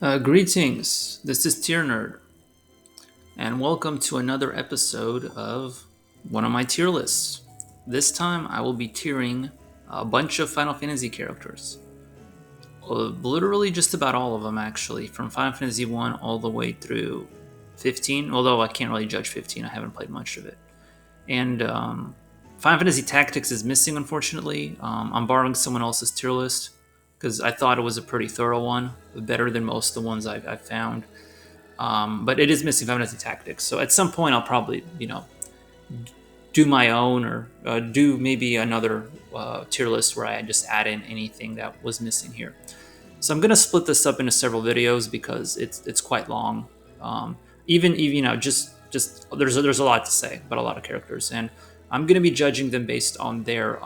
Greetings, this is Tier Nerd, and welcome to another episode of one of my tier lists. This time I will be tiering a bunch of Final Fantasy characters. Literally just about all of them, actually, from Final Fantasy 1 all the way through 15, although I can't really judge 15, I haven't played much of it. And Final Fantasy Tactics is missing, unfortunately. I'm borrowing someone else's tier list because I thought it was a pretty thorough one, better than most of the ones I've found. But it is missing Final Fantasy Tactics. So at some point, I'll probably, do my own or do maybe another tier list where I just add in anything that was missing here. So I'm gonna split this up into several videos because it's quite long. Even just there's a lot to say about a lot of characters, and I'm gonna be judging them based on their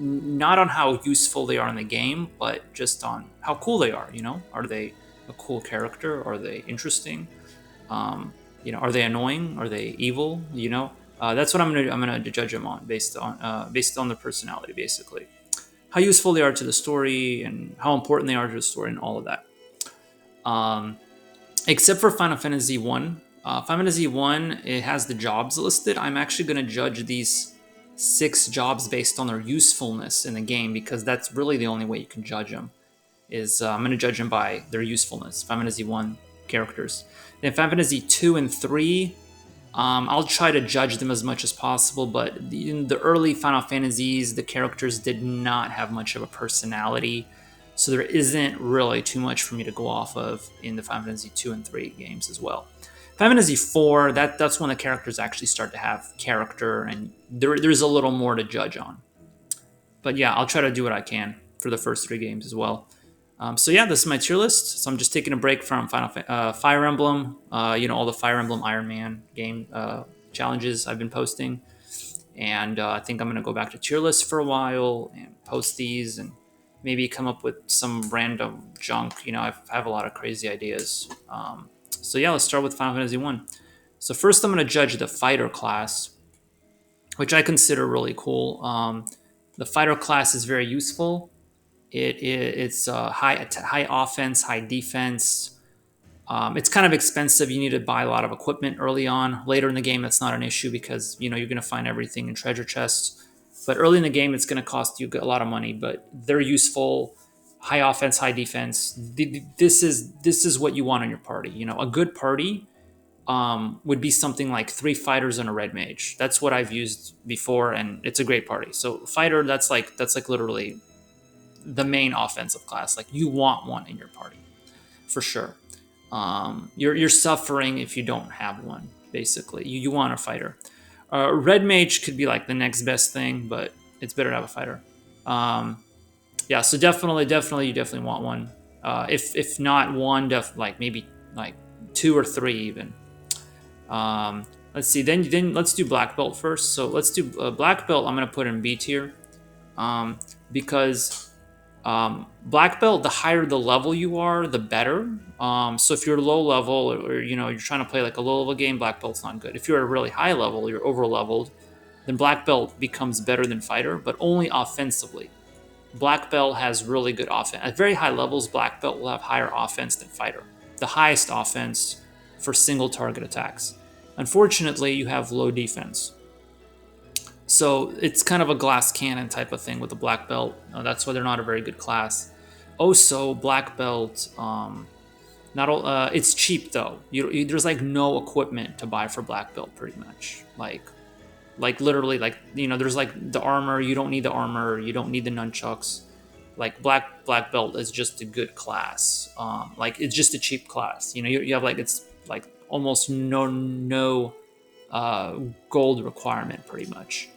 not on how useful they are in the game, but just on how cool they are. Are they a cool character? Are they interesting? Are they annoying? Are they evil? That's what I'm gonna judge them on based on their personality, basically. How useful they are to the story and how important they are to the story and all of that. Um, Except for Final Fantasy One. Final Fantasy One, it has the jobs listed. I'm actually going to judge these 6 jobs based on their usefulness in the game because that's really the only way you can judge them. I'm going to judge them by their usefulness. Final Fantasy One characters. Then Final Fantasy Two and Three, I'll try to judge them as much as possible, but in the early Final Fantasies, the characters did not have much of a personality, so there isn't really too much for me to go off of in the Final Fantasy 2 and 3 games as well. Final Fantasy 4, that's when the characters actually start to have character, and there's a little more to judge on. But yeah, I'll try to do what I can for the first 3 games as well. So yeah, this is my tier list. So I'm just taking a break from Fire Emblem, all the Fire Emblem Iron Man game challenges I've been posting, and I think I'm gonna go back to tier lists for a while and post these and maybe come up with some random junk. I have a lot of crazy ideas. So yeah, let's start with Final Fantasy One. So first, I'm gonna judge the fighter class, which I consider really cool. The fighter class is very useful. It's high offense, high defense. It's kind of expensive. You need to buy a lot of equipment early on. Later in the game, that's not an issue because you're going to find everything in treasure chests. But early in the game, it's going to cost you a lot of money. But they're useful. High offense, high defense. This is what you want in your party. A good party would be something like 3 fighters and a red mage. That's what I've used before, and it's a great party. So fighter, that's like literally the main offensive class. Like you want one in your party for sure. You're suffering if you don't have one. Basically, you want a fighter. Red mage could be like the next best thing, but it's better to have a fighter. Yeah, so definitely, you definitely want one. If not one, like maybe like 2 or 3 even. Let's see. Then let's do black belt first. So let's do black belt. I'm gonna put in B tier because black belt, the higher the level you are, the better. So if you're low level or you're trying to play like a low level game, black belt's not good. If you're at a really high level, you're over leveled, then black belt becomes better than fighter, but only offensively. Black belt has really good offense. At very high levels, black belt will have higher offense than fighter. The highest offense for single target attacks. Unfortunately, you have low defense. So it's kind of a glass cannon type of thing with the black belt. That's why they're not a very good class. Also, black belt, not it's cheap though. There's like no equipment to buy for black belt, pretty much. Like literally, like there's like the armor. You don't need the armor. You don't need the nunchucks. Like black belt is just a good class. Like it's just a cheap class. You have like it's like almost no gold requirement, pretty much.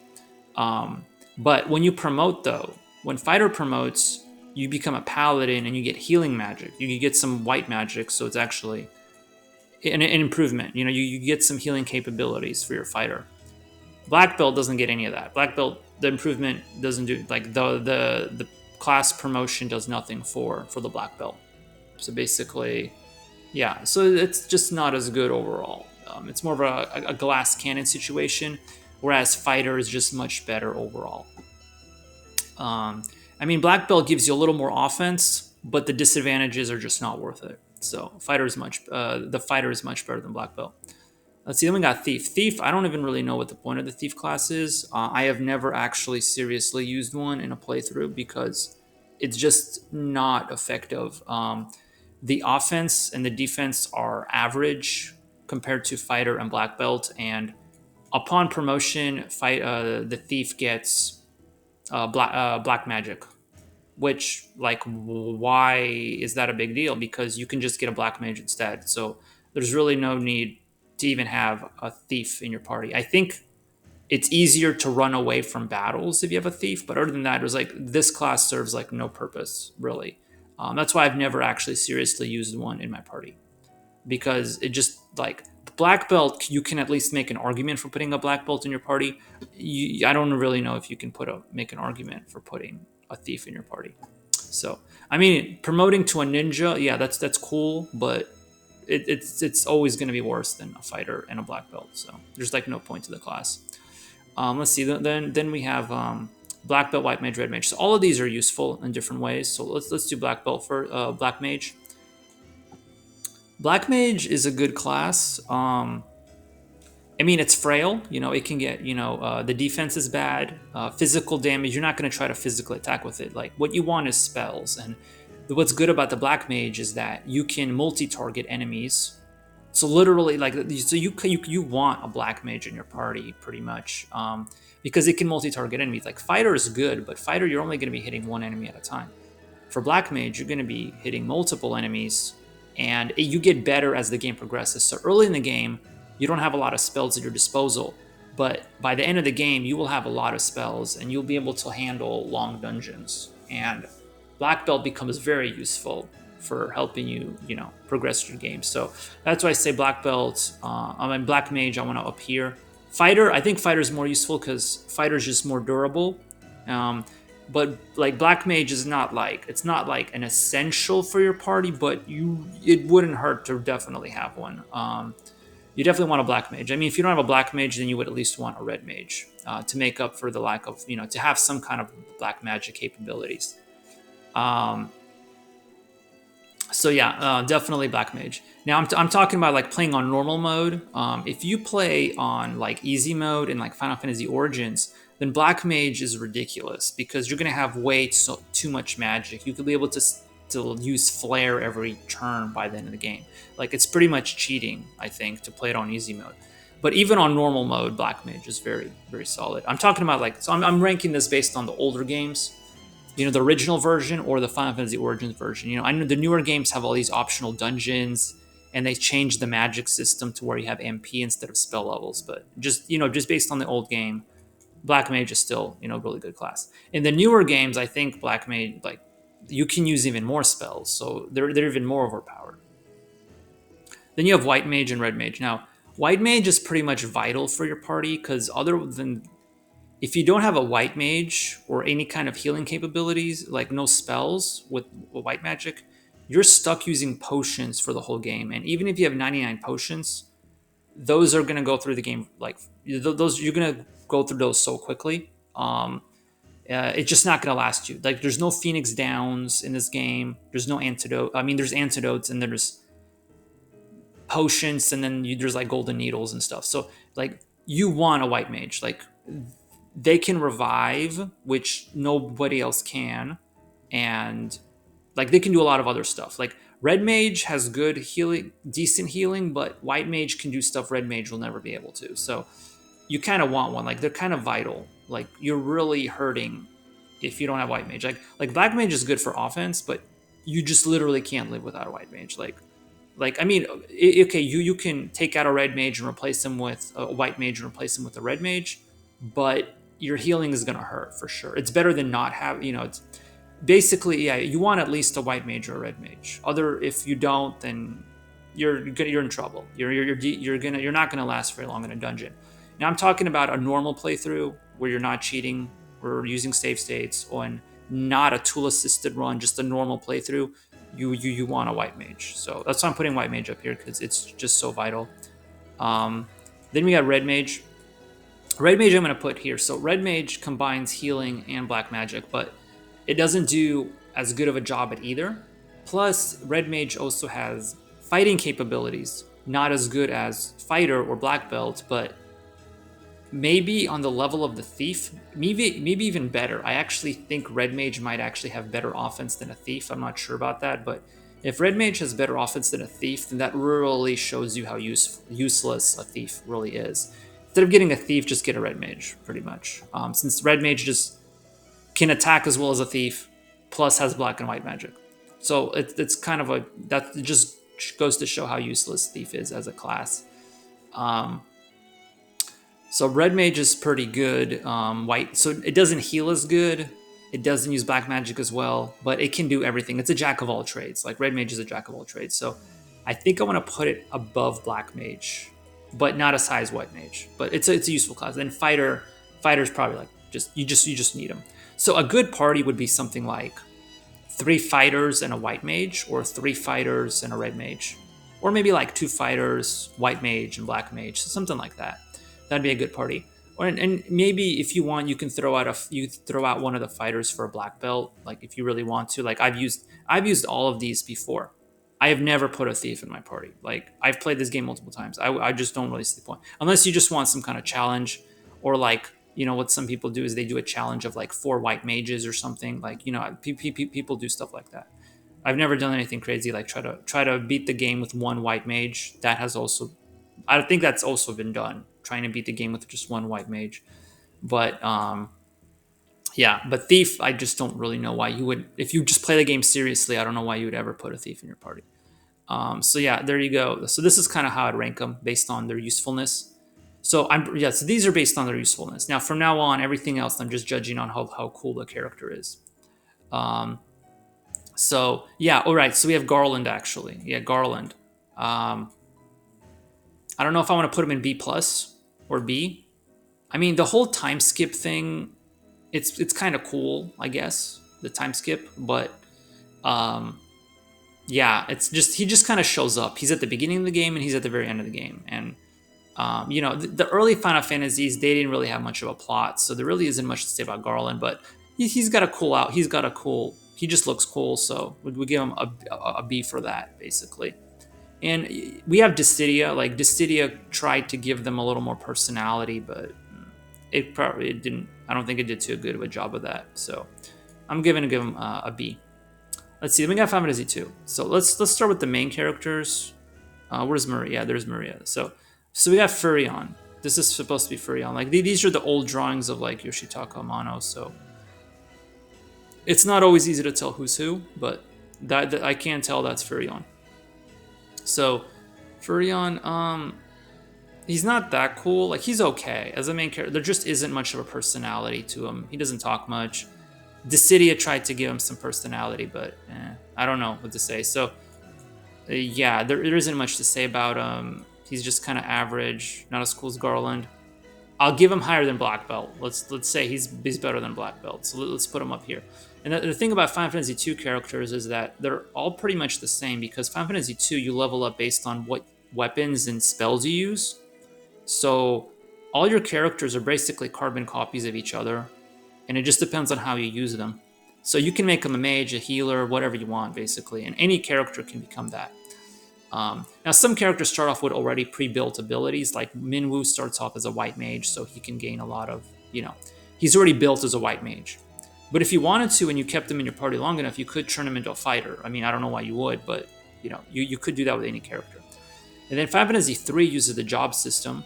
But when you promote, though, when fighter promotes, you become a paladin and you get healing magic. You get some white magic, so it's actually an improvement. You get some healing capabilities for your fighter. Black belt doesn't get any of that. Black belt, the improvement doesn't do like the class promotion does nothing for the black belt. So basically, yeah. So it's just not as good overall. It's more of a glass cannon situation, whereas fighter is just much better overall. I mean, black belt gives you a little more offense, but the disadvantages are just not worth it. So the fighter is much better than black belt. Let's see. Then we got thief. Thief. I don't even really know what the point of the thief class is. I have never actually seriously used one in a playthrough because it's just not effective. The offense and the defense are average compared to fighter and black belt, and upon promotion, the thief gets black magic. Which, like, why is that a big deal? Because you can just get a black mage instead. So there's really no need to even have a thief in your party. I think it's easier to run away from battles if you have a thief, but other than that, it was like this class serves like no purpose really. That's why I've never actually seriously used one in my party, because it just like black belt, you can at least make an argument for putting a black belt in your party. I don't really know if you can make an argument for putting a thief in your party. So I mean, promoting to a ninja, yeah, that's cool, but it's always going to be worse than a fighter and a black belt. So there's like no point to the class. Let's see. Then we have black belt, white mage, red mage. So all of these are useful in different ways. So let's do black belt for black mage. Black mage is a good class. I mean, it's frail. You know, it can get, the defense is bad. Physical damage, you're not going to try to physically attack with it. Like, what you want is spells. And what's good about the black mage is that you can multi-target enemies. So literally, like, so you want a black mage in your party pretty much, because it can multi-target enemies. Like, fighter is good, but fighter, you're only going to be hitting one enemy at a time. For black mage, you're going to be hitting multiple enemies, and you get better as the game progresses. So early in the game, you don't have a lot of spells at your disposal, but by the end of the game, you will have a lot of spells, and you'll be able to handle long dungeons. And black belt becomes very useful for helping you, progress your game. So that's why I say black belt. Black mage, I want to up here. Fighter, I think fighter is more useful because fighter is just more durable. But like black mage is not like, it's not like an essential for your party, but it wouldn't hurt to definitely have one. You definitely want a black mage. I mean, if you don't have a black mage, then you would at least want a red mage to make up for the lack of, to have some kind of black magic capabilities. So yeah, definitely black mage. Now I'm talking about like playing on normal mode. If you play on like easy mode in like Final Fantasy Origins, then black mage is ridiculous because you're gonna have too much magic. You could be able to use flare every turn by the end of the game. Like, it's pretty much cheating, I think, to play it on easy mode. But even on normal mode, black mage is very, very solid. I'm talking about like, so I'm ranking this based on the older games, the original version or the Final Fantasy Origins version. I know the newer games have all these optional dungeons, and they changed the magic system to where you have MP instead of spell levels. But just based on the old game, black mage is still, really good class. In the newer games, I think black mage, like, you can use even more spells, so they're even more overpowered. Then you have white mage and red mage. Now, white mage is pretty much vital for your party because other than if you don't have a white mage or any kind of healing capabilities, like no spells with white magic, you're stuck using potions for the whole game. And even if you have 99 potions, those are going to go through the game like those. You're going to go through those so quickly. It's just not going to last you. Like, there's no Phoenix Downs in this game. There's no antidote. I mean, there's antidotes and there's potions, and then there's like golden needles and stuff. So like, you want a white mage. Like, they can revive, which nobody else can, and like they can do a lot of other stuff. Like, red mage has good healing, decent healing, but white mage can do stuff red mage will never be able to. So you kind of want one. Like, they're kind of vital. Like, you're really hurting if you don't have white mage. Like black mage is good for offense, but you just literally can't live without a white mage. Like I mean, okay, you can take out a red mage and replace him with a white mage and replace him with a red mage, but your healing is gonna hurt for sure. It's better than not have. It's basically, yeah, you want at least a white mage or a red mage. If you don't, then you're in trouble. You're not gonna last very long in a dungeon. Now I'm talking about a normal playthrough where you're not cheating or using save states on not a tool assisted run, just a normal playthrough. You want a white mage. So that's why I'm putting white mage up here, because it's just so vital. Then we got red mage. Red mage I'm going to put here. So red mage combines healing and black magic, but it doesn't do as good of a job at either. Plus, Red Mage also has fighting capabilities, not as good as Fighter or Black Belt, but maybe on the level of the Thief, maybe even better. I actually think Red Mage might actually have better offense than a Thief. I'm not sure about that, but if Red Mage has better offense than a Thief, then that really shows you how useless a Thief really is. Instead of getting a Thief, just get a Red Mage, pretty much. Since Red Mage just can attack as well as a Thief, plus has black and white magic. So it's kind of a, that just goes to show how useless Thief is as a class. Um, so Red Mage is pretty good. White, so it doesn't heal as good. It doesn't use black magic as well, but it can do everything. It's a jack of all trades. Like Red Mage is a jack of all trades. So I think I want to put it above Black Mage, but not as high as White Mage. But it's a useful class. Then Fighter's probably like you just need him. So a good party would be something like 3 fighters and a White Mage, or 3 fighters and a Red Mage, or maybe like 2 fighters, White Mage and Black Mage, something like that. That'd be a good party. Or, and maybe if you want, you can throw out one of the fighters for a black belt, like if you really want to. Like I've used all of these before. I have never put a thief in my party. Like I've played this game multiple times. I just don't really see the point, unless you just want some kind of challenge, or like, what some people do is they do a challenge of like 4 white mages or something. Like, people do stuff like that. I've never done anything crazy like try to beat the game with 1 white mage. That has also, I think that's also been done, trying to beat the game with just 1 white mage. But yeah, but thief, I just don't really know why you would, if you just play the game seriously, I don't know why you would ever put a thief in your party. So yeah, there you go. So this is kind of how I'd rank them based on their usefulness. So so these are based on their usefulness. Now from now on, everything else I'm just judging on how cool the character is. Um, so yeah, all right. So we have Garland actually. Yeah, Garland. Um, I don't know if I want to put him in B plus or B. I mean, the whole time skip thing, it's kind of cool, I guess, the time skip, but um, yeah, it's just, he just kind of shows up. He's at the beginning of the game and he's at the very end of the game, and the early Final Fantasies, they didn't really have much of a plot, so there really isn't much to say about Garland. But he's got a cool out. He just looks cool, so we give him a B for that, basically. And we have Dissidia. Like Dissidia tried to give them a little more personality, but it didn't. I don't think it did too good of a job of that. So I'm giving him a B. Let's see. Then we got Final Fantasy 2. So let's start with the main characters. Where's Maria? Yeah, there's Maria. So we got Furion. This is supposed to be Furion. Like these are the old drawings of like Yoshitaka Amano. So it's not always easy to tell who's who, but that I can tell that's Furion. So Furion, he's not that cool. Like he's okay as a main character. There just isn't much of a personality to him. He doesn't talk much. Dissidia tried to give him some personality, but I don't know what to say. So yeah, there isn't much to say about him. He's just kind of average, not as cool as Garland. I'll give him higher than Black Belt. Let's say he's better than Black Belt. So let's put him up here. And the thing about Final Fantasy 2 characters is that they're all pretty much the same, because Final Fantasy 2 you level up based on what weapons and spells you use. So all your characters are basically carbon copies of each other, and it just depends on how you use them. So you can make them a mage, a healer, whatever you want, basically, and any character can become that. Now, some characters start off with already pre-built abilities, like Minwoo starts off as a white mage, so he can gain a lot of, he's already built as a white mage. But if you wanted to and you kept him in your party long enough, you could turn him into a fighter. I mean, I don't know why you would, but you could do that with any character. And then Final Fantasy 3 uses the job system.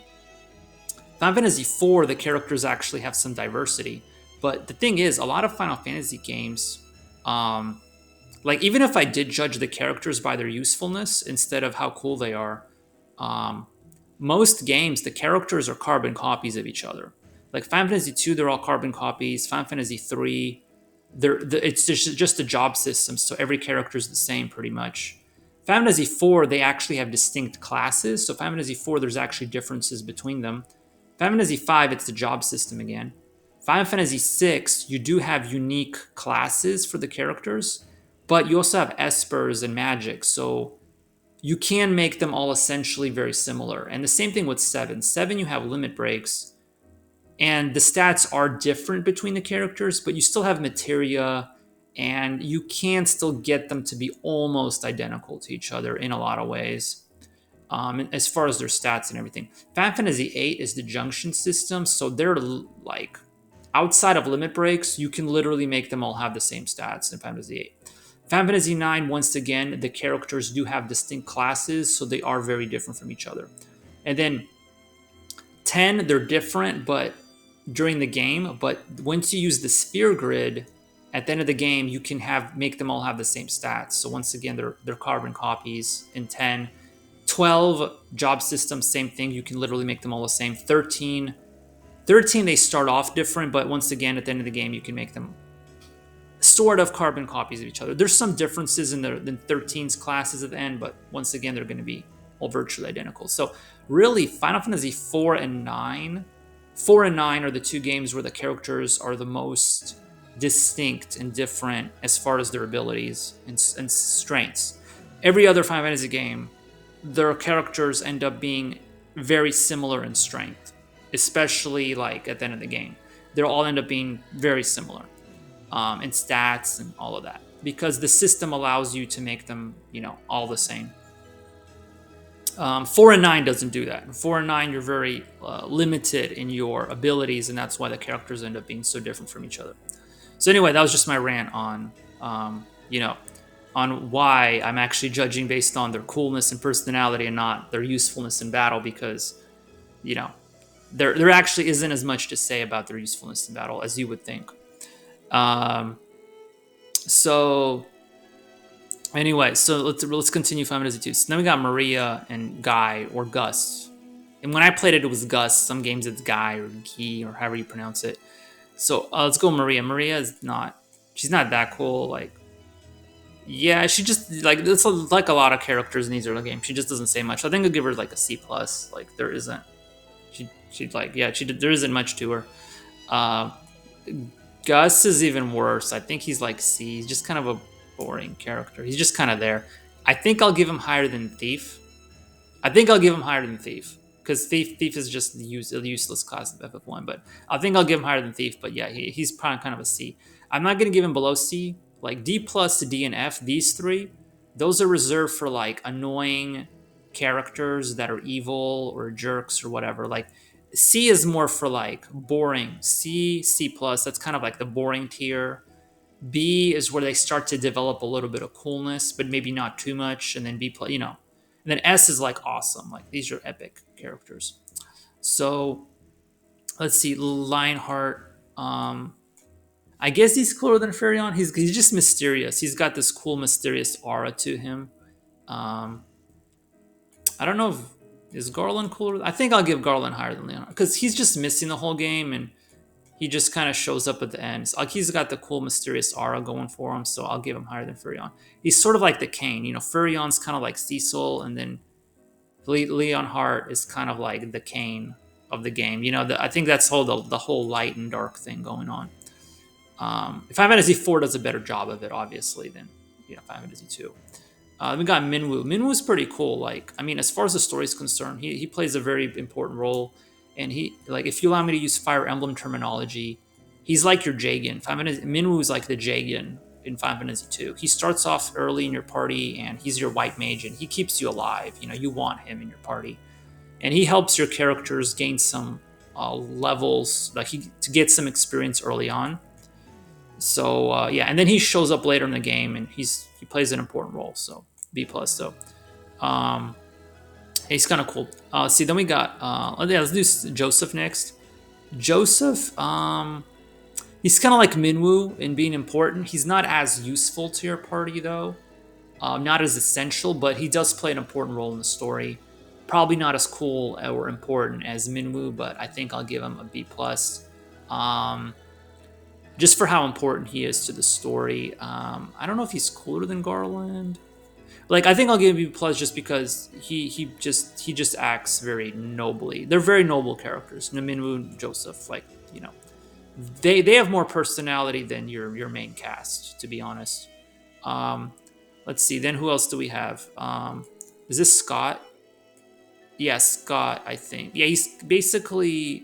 Final Fantasy 4, the characters actually have some diversity. But the thing is, a lot of Final Fantasy games, like even if I did judge the characters by their usefulness instead of how cool they are, most games, the characters are carbon copies of each other. Like Final Fantasy 2, they're all carbon copies. Final Fantasy 3, it's just a job system, so every character is the same pretty much. Final Fantasy 4, they actually have distinct classes. So Final Fantasy 4, there's actually differences between them. Final Fantasy 5, it's the job system again. Final Fantasy 6, you do have unique classes for the characters, but you also have espers and magic, so you can make them all essentially very similar. And the same thing with 7. 7, you have limit breaks, and the stats are different between the characters, but you still have materia and you can still get them to be almost identical to each other in a lot of ways, as far as their stats and everything. Final Fantasy VIII is the junction system, so they're like outside of limit breaks, you can literally make them all have the same stats in Final Fantasy VIII. Final Fantasy IX, once again, the characters do have distinct classes, so they are very different from each other. And then 10, they're different, but during the game. But once you use the sphere grid, at the end of the game, you can make them all have the same stats. So once again, they're carbon copies in 10. 12, job system, same thing. You can literally make them all the same. 13, they start off different, but once again, at the end of the game, you can make them sort of carbon copies of each other. There's some differences in the 13's classes at the end, but once again, they're going to be all virtually identical. So really, Final Fantasy 4 and 9, 4 and 9 are the two games where the characters are the most distinct and different as far as their abilities and strengths. Every other Final Fantasy game, their characters end up being very similar in strength, especially like at the end of the game. They all end up being very similar in stats and all of that, because the system allows you to make them, all the same. 4 and 9 doesn't do that. In 4 and 9, you're very limited in your abilities, and that's why the characters end up being so different from each other. So anyway, that was just my rant on, on why I'm actually judging based on their coolness and personality and not their usefulness in battle, because, there actually isn't as much to say about their usefulness in battle as you would think. So anyway, so let's continue Final Fantasy 2. So then we got Maria and Guy, or Gus. And when I played it, it was Gus. Some games it's Guy or Guy or however you pronounce it. So let's go Maria. Maria she's not that cool. Like, yeah, she just it's like a lot of characters in these early games. She just doesn't say much. I think I'll give her like a C+. Like there isn't. There isn't much to her. Gus is even worse. I think he's like C. He's just kind of a boring character. He's just kind of there. I think I'll give him higher than Thief. Because Thief is just a useless class of FF1. But I think I'll give him higher than Thief. But yeah, he's probably kind of a C. I'm not going to give him below C. Like D+, D, and F, these three, those are reserved for like annoying characters that are evil or jerks or whatever. Like C is more for like boring. C+, that's kind of like the boring tier. B is where they start to develop a little bit of coolness, but maybe not too much. And then B+, And then S is like awesome. Like these are epic characters. So let's see, Lionheart. I guess he's cooler than Furion. He's just mysterious. He's got this cool, mysterious aura to him. I don't know if is Garland cooler. I think I'll give Garland higher than Leonard because he's just missing the whole game and he just kind of shows up at the end. So, like he's got the cool, mysterious aura going for him. So I'll give him higher than Furion. He's sort of like the Kane. Furion's kind of like Cecil, and then Leonhart is kind of like the Kane of the game. I think that's the whole light and dark thing going on. If Final Fantasy 4 does a better job of it, obviously, than Final Fantasy 2. We got Minwu. Minwu's pretty cool. Like, I mean, as far as the story is concerned, he plays a very important role. And if you allow me to use Fire Emblem terminology, he's like your Jagan. Minwu's like the Jagan in Final Fantasy 2. He starts off early in your party, and he's your white mage, and he keeps you alive. You want him in your party, and he helps your characters gain some levels, to get some experience early on. So and then he shows up later in the game, and he plays an important role. So B+. So he's kind of cool. See, then we got let's do Joseph next. Joseph, he's kind of like Minwu in being important. He's not as useful to your party though, not as essential, but he does play an important role in the story. Probably not as cool or important as Minwu, but I think I'll give him a B+. Just for how important he is to the story. I don't know if he's cooler than Garland. I think I'll give him B+ just because he just acts very nobly. They're very noble characters. Minwu and Joseph, they have more personality than your main cast, to be honest. Let's see. Then who else do we have? Is this Scott? Yeah, Scott. I think. Yeah, he's basically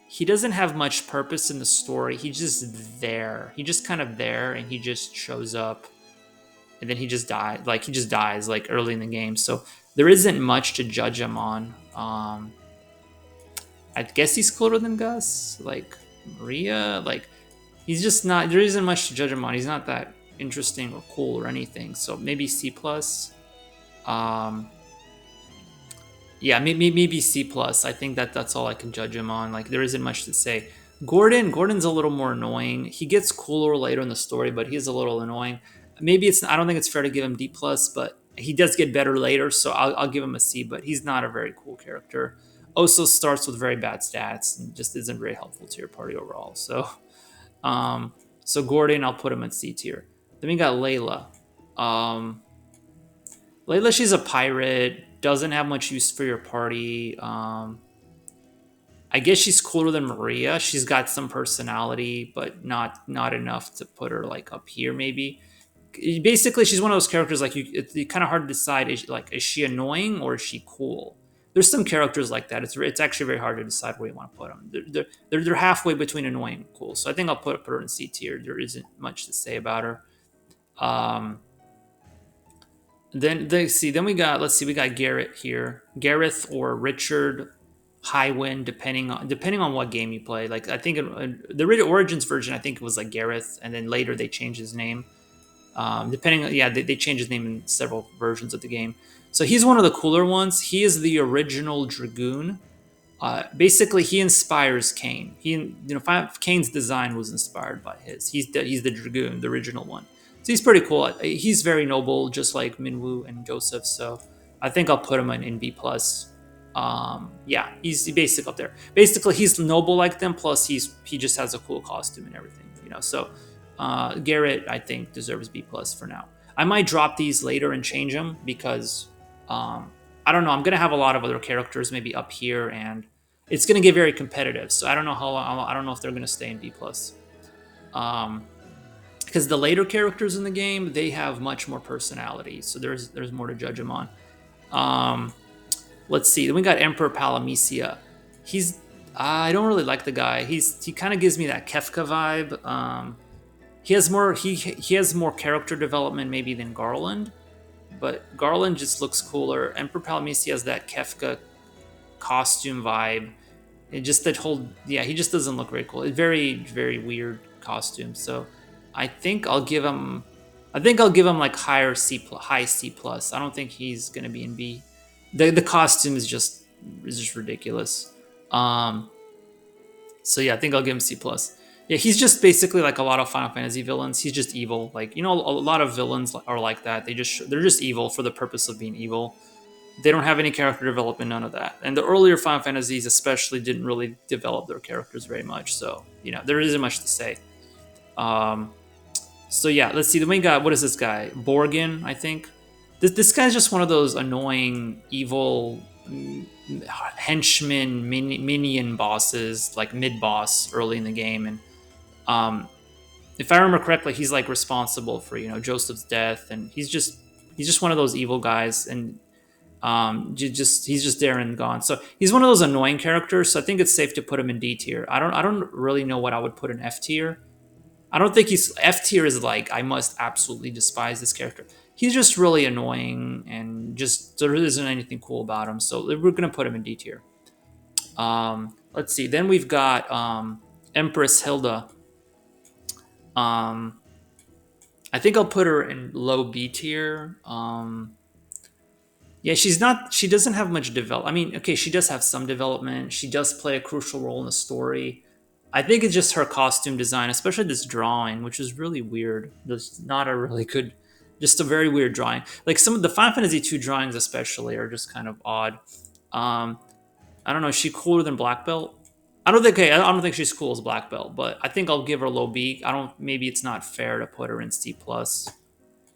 he doesn't have much purpose in the story. He's just there. He just kind of there, and he just shows up, and then he just dies. Like he just dies like early in the game. So there isn't much to judge him on. I guess he's cooler than Gus. Like Maria. Like he's just not. There isn't much to judge him on. He's not that interesting or cool or anything. So maybe C plus. Um, yeah, maybe C plus. I think that's all I can judge him on. Like there isn't much to say. Gordon's a little more annoying. He gets cooler later in the story, but he's a little annoying. Maybe it's I don't think it's fair to give him D plus, but he does get better later, so I'll give him a C. But he's not a very cool character. Also starts with very bad stats and just isn't very helpful to your party overall. Um, so Gordon, I'll put him in C tier. Then we got Layla. Um, Layla, she's a pirate, doesn't have much use for your party. I guess she's cooler than Maria. She's got some personality, but not enough to put her like up here. Maybe. Basically, she's one of those characters like it's kind of hard to decide. Is she annoying or is she cool? There's some characters like that. It's actually very hard to decide where you want to put them. They're halfway between annoying and cool. So I think I'll put her in C tier. There isn't much to say about her. Um, then we got we got Garrett here, Gareth or Richard Highwind, depending on what game you play. Like I think the Origins version, I think it was like Gareth, and then later they changed his name. They changed his name in several versions of the game. So he's one of the cooler ones. He is the original Dragoon. Basically, he inspires Kane. Kane's design was inspired by his. He's the Dragoon, the original one. So he's pretty cool. He's very noble, just like Minwoo and Joseph. So I think I'll put him in B plus. Yeah, he's basic up there. Basically, he's noble like them. Plus, he just has a cool costume and everything. So Garrett, I think, deserves B plus for now. I might drop these later and change them because I don't know. I'm gonna have a lot of other characters maybe up here, and it's gonna get very competitive. So I don't know how long. I don't know if they're gonna stay in B plus. Because the later characters in the game, they have much more personality. So there's more to judge them on. Let's see. Then we got Emperor Palamisia. I don't really like the guy. He kind of gives me that Kefka vibe. He has more character development maybe than Garland, but Garland just looks cooler. Emperor Palamisi has that Kefka costume vibe. It just he just doesn't look very cool. It's very, very weird costume. So I think I'll give him like high C plus. I don't think he's gonna be in B. The costume is just ridiculous. So yeah, I think I'll give him C plus. Yeah, he's just basically like a lot of Final Fantasy villains. He's just evil. Like a lot of villains are like that. They're just evil for the purpose of being evil. They don't have any character development, none of that. And the earlier Final Fantasies especially didn't really develop their characters very much. So there isn't much to say. So yeah, let's see. Then we got, what is this guy? Borgin, I think. This guy's just one of those annoying, evil henchman minion bosses, like mid boss early in the game, and if I remember correctly, he's like responsible for Joseph's death, and he's just one of those evil guys, and he's just there and gone. So he's one of those annoying characters. So I think it's safe to put him in D tier. I don't really know what I would put in F tier. I don't think F tier is like I must absolutely despise this character. He's just really annoying, and just there isn't anything cool about him. So we're gonna put him in D tier. Let's see. Then we've got Empress Hilda. I think I'll put her in low B tier. Yeah, she doesn't have much develop. I mean, okay, she does have some development. She does play a crucial role in the story. I think it's just her costume design, especially this drawing, which is really weird. There's not a really good, just a very weird drawing. Like some of the Final Fantasy II drawings especially are just kind of odd. I don't know, is she cooler than Black Belt? I don't think she's cool as Black Belt, but I think I'll give her low B. Maybe it's not fair to put her in C plus,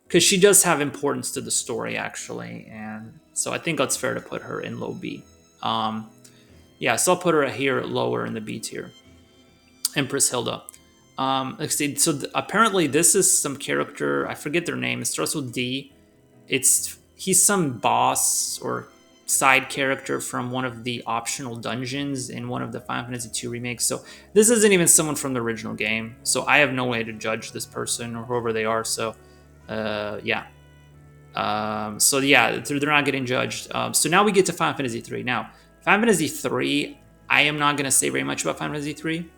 because she does have importance to the story actually, and so I think it's fair to put her in low B. Yeah, so I'll put her here lower in the B tier. Empress Hilda. Let's see. So apparently this is some character. I forget their name. It starts with D. He's some boss or side character from one of the optional dungeons in one of the Final Fantasy II remakes. So this isn't even someone from the original game. So I have no way to judge this person or whoever they are. So yeah. So yeah, they're not getting judged. So now we get to Final Fantasy 3. Now, Final Fantasy 3, I am not going to say very much about Final Fantasy 3.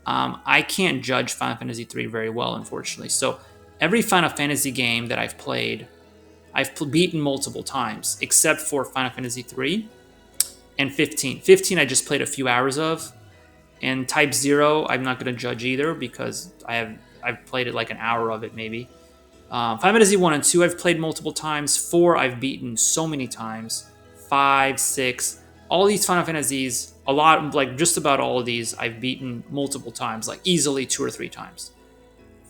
I can't judge Final Fantasy 3 very well, unfortunately. So every Final Fantasy game that I've played, I've beaten multiple times, except for Final Fantasy 3 and 15. 15 I just played a few hours of, and Type 0 I'm not going to judge either because I've played it like an hour of it maybe. Final Fantasy 1 and 2 I've played multiple times. 4 I've beaten so many times. 5, 6, all these Final Fantasies, a lot, like just about all of these, I've beaten multiple times, like easily 2 or 3 times.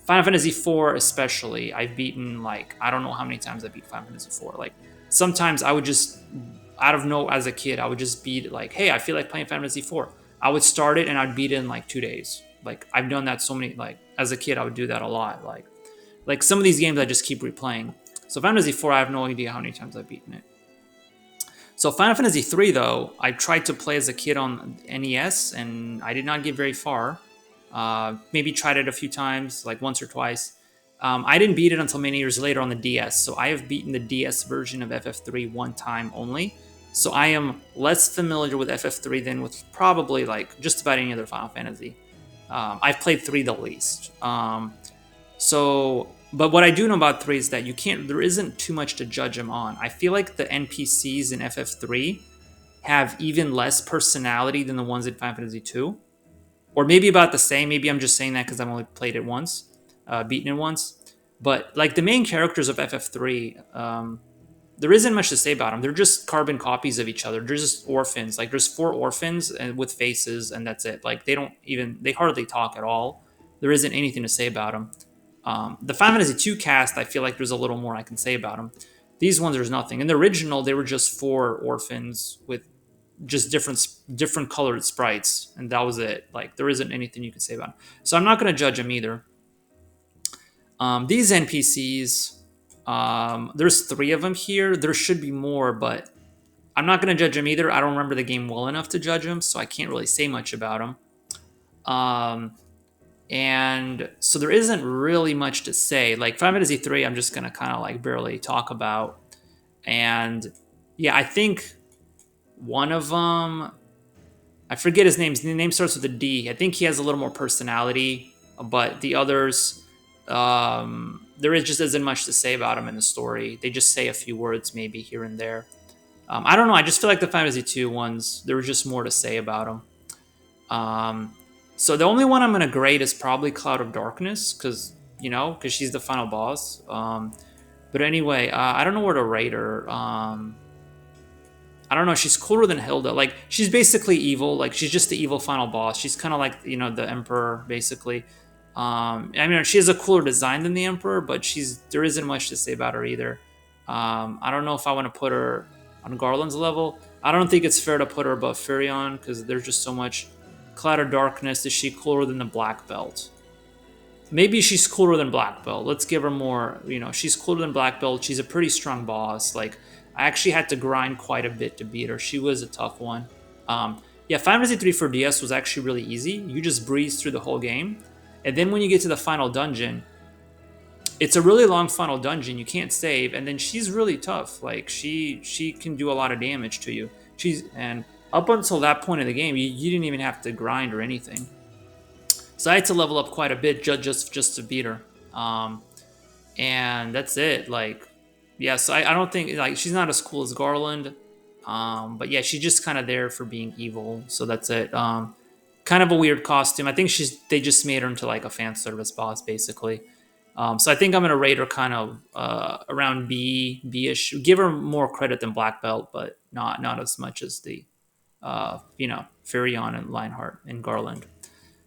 Final Fantasy 4 especially, I've beaten like, I don't know how many times I beat Final Fantasy 4. Like sometimes I would just, out of no, as a kid, I would just beat like, hey, I feel like playing Final Fantasy 4. I would start it and I'd beat it in like 2 days. Like I've done that so many, like as a kid, I would do that a lot. Like some of these games I just keep replaying. So Final Fantasy 4, I have no idea how many times I've beaten it. So Final Fantasy 3, though, I tried to play as a kid on NES, and I did not get very far. Maybe tried it a few times, like once or twice. I didn't beat it until many years later on the DS. So I have beaten the DS version of FF3 one time only. So I am less familiar with FF3 than with probably like just about any other Final Fantasy. I've played 3 the least. But what I do know about 3 is that there isn't too much to judge them on. I feel like the NPCs in FF3 have even less personality than the ones in Final Fantasy 2. Or maybe about the same. Maybe I'm just saying that because I've only played it once, beaten it once. But like the main characters of FF3, there isn't much to say about them. They're just carbon copies of each other. They're just orphans. Like there's 4 orphans and with faces, and that's it. Like they hardly talk at all. There isn't anything to say about them. The Final Fantasy 2 cast, I feel like there's a little more I can say about them. These ones, there's nothing. In the original, they were just 4 orphans with just different colored sprites, and that was it. Like there isn't anything you can say about them. So I'm not going to judge them either. These NPCs, there's 3 of them here. There should be more, but I'm not going to judge them either. I don't remember the game well enough to judge them, so I can't really say much about them. And so there isn't really much to say. Like Final Fantasy 3, I'm just going to kind of like barely talk about. And yeah, I think one of them, I forget his name. His name starts with a D. I think he has a little more personality, but the others, there just isn't much to say about him in the story. They just say a few words maybe here and there. I don't know. I just feel like the Final Fantasy 2 ones, there was just more to say about them. So the only one I'm going to grade is probably Cloud of Darkness because she's the final boss. But anyway, I don't know where to rate her. I don't know. She's cooler than Hilda. Like she's basically evil. Like she's just the evil final boss. She's kind of like the Emperor basically. I mean, she has a cooler design than the Emperor, but there isn't much to say about her either. I don't know if I want to put her on Garland's level. I don't think it's fair to put her above Furion because there's just so much. Cloud of Darkness, is she cooler than the Black Belt? Maybe she's cooler than Black Belt. Let's give her more, she's cooler than Black Belt. She's a pretty strong boss. Like, I actually had to grind quite a bit to beat her. She was a tough one. Yeah, Final Fantasy 3 for DS was actually really easy. You just breeze through the whole game. And then when you get to the final dungeon, it's a really long final dungeon. You can't save. And then she's really tough. Like, she can do a lot of damage to you. And up until that point in the game, you didn't even have to grind or anything. So I had to level up quite a bit just to beat her. And that's it. Like, yeah, so I don't think, like, she's not as cool as Garland. But yeah, she's just kind of there for being evil. So that's it. Kind of a weird costume. I think they just made her into like a fan service boss, basically. So I think I'm going to rate her kind of around B-ish. Give her more credit than Black Belt, but not as much as the Furion and Lionheart and Garland.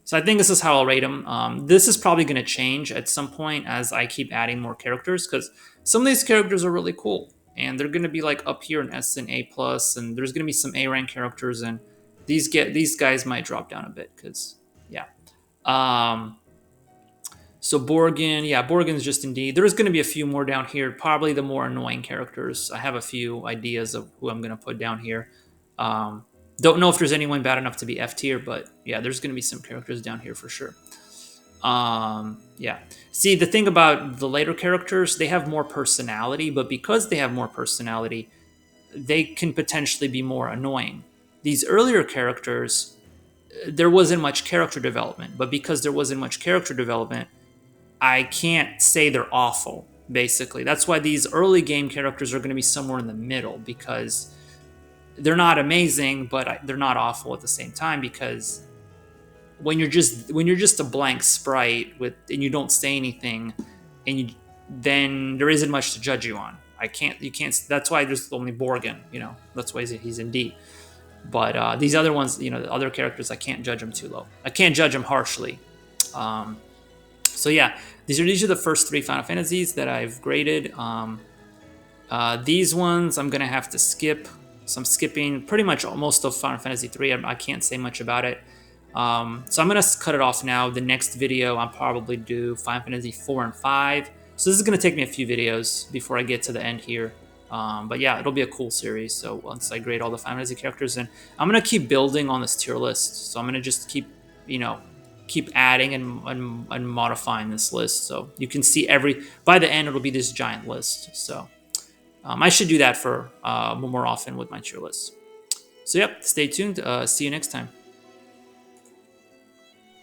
So I think this is how I'll rate them. This is probably going to change at some point as I keep adding more characters because some of these characters are really cool and they're going to be like up here in S and A plus, and there's going to be some A rank characters, and these guys might drop down a bit because yeah. So Borgin, yeah, Borgin's just indeed. There's going to be a few more down here. Probably the more annoying characters. I have a few ideas of who I'm going to put down here. Um, don't know if there's anyone bad enough to be F tier, but yeah, there's going to be some characters down here for sure. Yeah. See, the thing about the later characters, they have more personality, but because they have more personality, they can potentially be more annoying. These earlier characters, there wasn't much character development, but because there wasn't much character development, I can't say they're awful, basically. That's why these early game characters are going to be somewhere in the middle because they're not amazing, but they're not awful at the same time because when you're just a blank sprite with and you don't say anything and then there isn't much to judge you on. You can't that's why there's only Borgin, that's why he's in D. But these other ones, the other characters, I can't judge them too low. I can't judge them harshly. um, so yeah, these are the first three Final Fantasies that I've graded. These ones I'm gonna have to skip. So I'm skipping pretty much most of Final Fantasy 3. I can't say much about it. So I'm gonna cut it off now. The next video I'll probably do Final Fantasy 4 and 5. So this is gonna take me a few videos before I get to the end here. But yeah, it'll be a cool series. So once I grade all the Final Fantasy characters, and I'm gonna keep building on this tier list. So I'm gonna just keep adding and modifying this list. So you can see by the end it'll be this giant list. So I should do that for more often with my tier list. So yep, stay tuned. See you next time.